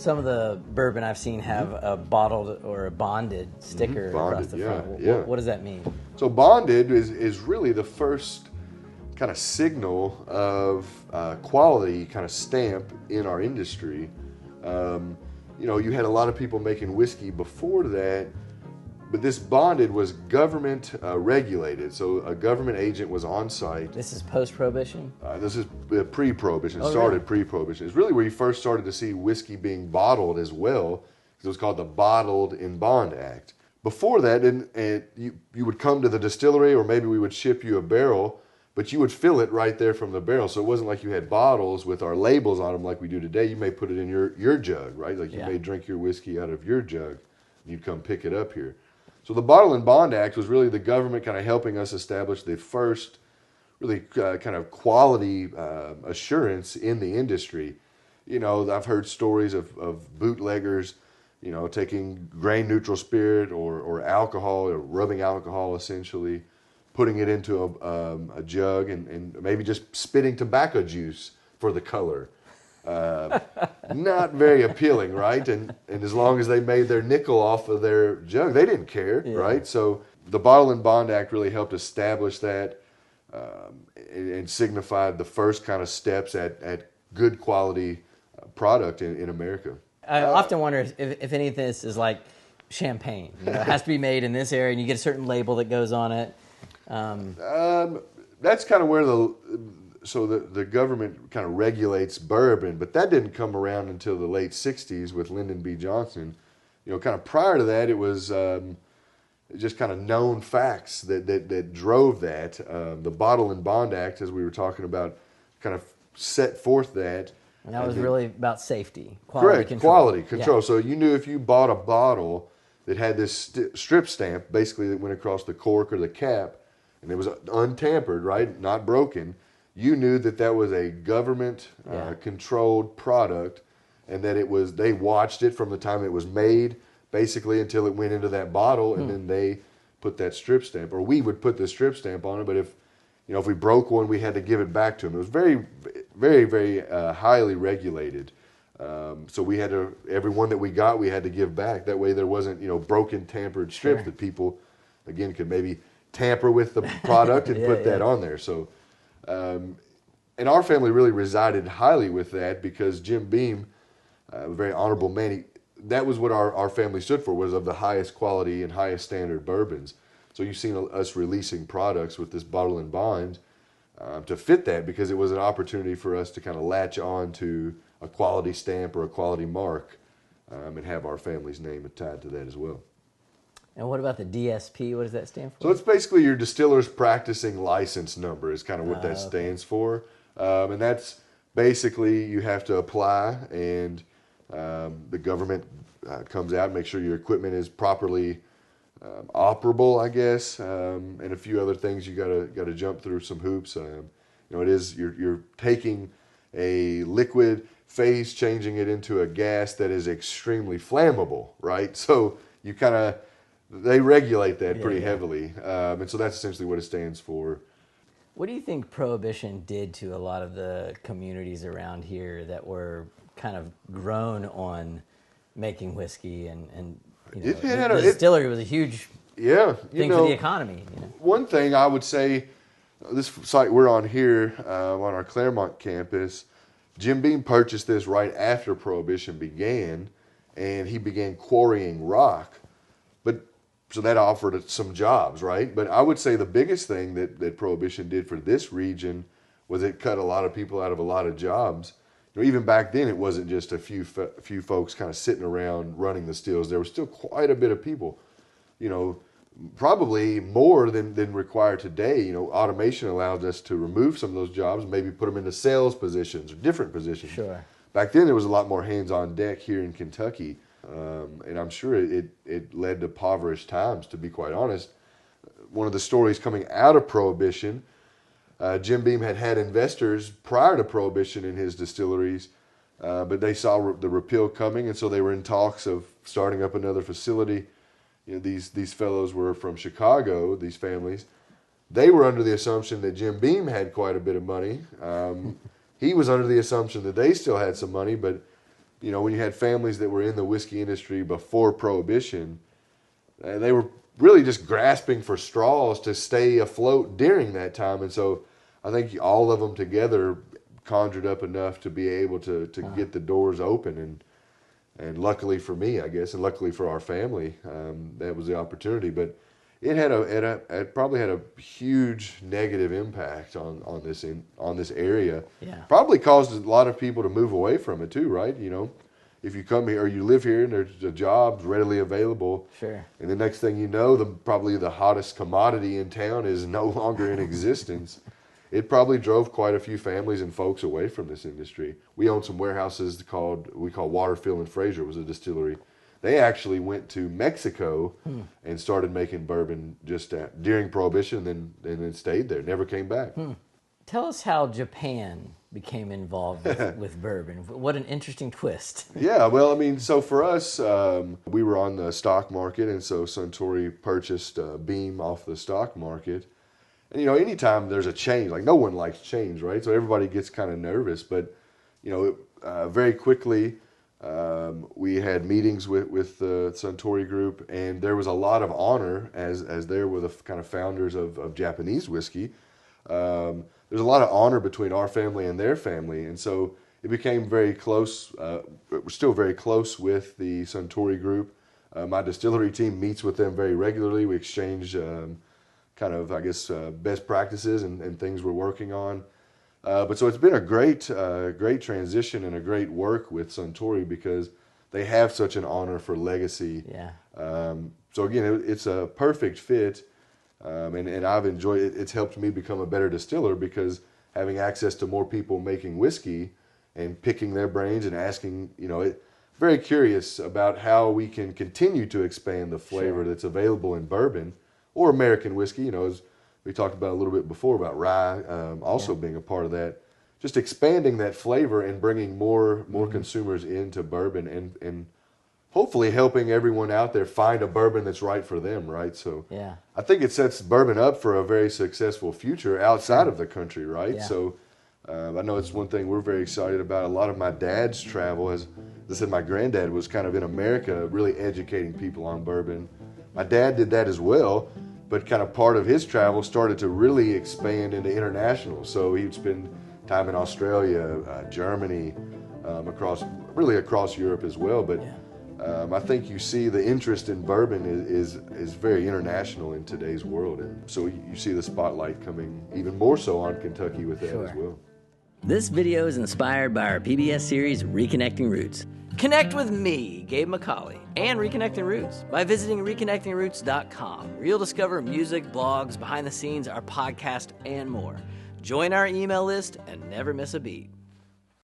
Some of the bourbon I've seen have a bottled or a bonded sticker across the front. What does that mean? So bonded is really the first kind of signal of quality kind of stamp in our industry. You had a lot of people making whiskey before that, but this bonded was government regulated. So a government agent was on site. This is post-Prohibition? This is pre-Prohibition. It started pre-Prohibition. It's really where you first started to see whiskey being bottled as well, because it was called the Bottled in Bond Act. Before that, you would come to the distillery, or maybe we would ship you a barrel, but you would fill it right there from the barrel. So it wasn't like you had bottles with our labels on them like we do today. You may put it in your jug, right? Like you may drink your whiskey out of your jug, and you'd come pick it up here. So the Bottle and Bond Act was really the government kind of helping us establish the first really kind of quality assurance in the industry. I've heard stories of bootleggers, taking grain neutral spirit or alcohol, or rubbing alcohol essentially, putting it into a jug and maybe just spitting tobacco juice for the color. Not very appealing, right? And as long as they made their nickel off of their jug, they didn't care, right? So the Bottle and Bond Act really helped establish that and signified the first kind of steps at good quality product in America. I often wonder if any of this is like champagne. It has to be made in this area, and you get a certain label that goes on it. That's kind of where the government kind of regulates bourbon, but that didn't come around until the late 60s with Lyndon B. Johnson. Kind of prior to that, it was just kind of known facts that drove that. The Bottle and Bond Act, as we were talking about, kind of set forth that. And that was really about safety, quality control. Quality control. Yeah. So you knew if you bought a bottle that had this strip stamp, basically that went across the cork or the cap, and it was untampered, right, not broken, you knew that was a government controlled product, and that they watched it from the time it was made, basically until it went into that bottle, and then they put that strip stamp, or we would put the strip stamp on it. But if we broke one, we had to give it back to them. It was very, very, very highly regulated. So we had to, every one that we got, we had to give back. That way there wasn't, broken, tampered strips that people, again, could maybe tamper with the product and put that on there. So, and our family really resided highly with that, because Jim Beam, a very honorable man, that was what our family stood for, was of the highest quality and highest standard bourbons. So you've seen us releasing products with this Bottle and Bond to fit that, because it was an opportunity for us to kind of latch on to a quality stamp or a quality mark and have our family's name tied to that as well. And what about the DSP? What does that stand for? So it's basically your Distillers Practicing License Number is kind of what that stands for. And that's basically, you have to apply, and the government comes out and makes sure your equipment is properly operable, I guess, and a few other things you gotta jump through some hoops. It is you're taking a liquid phase, changing it into a gas that is extremely flammable, right? So you they regulate that pretty heavily, and so that's essentially what it stands for. What do you think Prohibition did to a lot of the communities around here that were kind of grown on making whiskey and the distillery was a huge thing for the economy. One thing I would say, this site we're on here on our Claremont campus, Jim Beam purchased this right after Prohibition began, and he began quarrying rock. So that offered some jobs, right? But I would say the biggest thing that Prohibition did for this region was it cut a lot of people out of a lot of jobs. Even back then, it wasn't just a few folks kind of sitting around running the stills. There was still quite a bit of people, probably more than required today. Automation allows us to remove some of those jobs, maybe put them into sales positions or different positions. Sure. Back then, there was a lot more hands on deck here in Kentucky. And I'm sure it led to impoverished times, to be quite honest. One of the stories coming out of Prohibition, Jim Beam had investors prior to Prohibition in his distilleries, but they saw the repeal coming, and so they were in talks of starting up another facility. These fellows were from Chicago, these families. They were under the assumption that Jim Beam had quite a bit of money. He was under the assumption that they still had some money, but you know, when you had families that were in the whiskey industry before Prohibition, they were really just grasping for straws to stay afloat during that time. And so I think all of them together conjured up enough to be able to get the doors open. And luckily for me, I guess, and luckily for our family, that was the opportunity. But it probably had a huge negative impact on this area. Yeah. Probably caused a lot of people to move away from it too, right? You know, if you come here or you live here and there's a job readily available, sure, and the next thing you know, probably the hottest commodity in town is no longer in existence. It probably drove quite a few families and folks away from this industry. We own some warehouses we call Waterfield and Fraser was a distillery. They actually went to Mexico and started making bourbon just during Prohibition, and then stayed there. Never came back. Tell us how Japan became involved with bourbon. What an interesting twist. Yeah, well, I mean, so for us, we were on the stock market, and so Suntory purchased Beam off the stock market. And, you know, anytime there's a change, like no one likes change, right? So everybody gets kind of nervous. But, you know, very quickly, we had meetings with the Suntory Group, and there was a lot of honor as they were the kind of founders of Japanese whiskey. There's a lot of honor between our family and their family. And so it became very close. We're still very close with the Suntory Group. My distillery team meets with them very regularly. We exchange kind of, I guess, best practices and things we're working on. But so it's been a great transition and a great work with Suntory because they have such an honor for legacy. Yeah. So again, it's a perfect fit, and I've enjoyed it. It's helped me become a better distiller because having access to more people making whiskey and picking their brains and asking, you know, very curious about how we can continue to expand the flavor that's available in bourbon or American whiskey, you know, as we talked about a little bit before about rye, also being a part of that. Just expanding that flavor and bringing more consumers into bourbon and hopefully helping everyone out there find a bourbon that's right for them, right? So yeah. I think it sets bourbon up for a very successful future outside of the country, right? Yeah. So I know it's one thing we're very excited about. A lot of my dad's travel, as I said, my granddad was kind of in America really educating people on bourbon. My dad did that as well, but kind of part of his travel started to really expand into international. So he'd spend time in Australia, Germany, across Europe as well. But I think you see the interest in bourbon is very international in today's world. And so you see the spotlight coming even more so on Kentucky with that as well. This video is inspired by our PBS series, Reconnecting Roots. Connect with me, Gabe McCauley, and Reconnecting Roots by visiting reconnectingroots.com, where you'll discover music, blogs, behind the scenes, our podcast, and more. Join our email list and never miss a beat.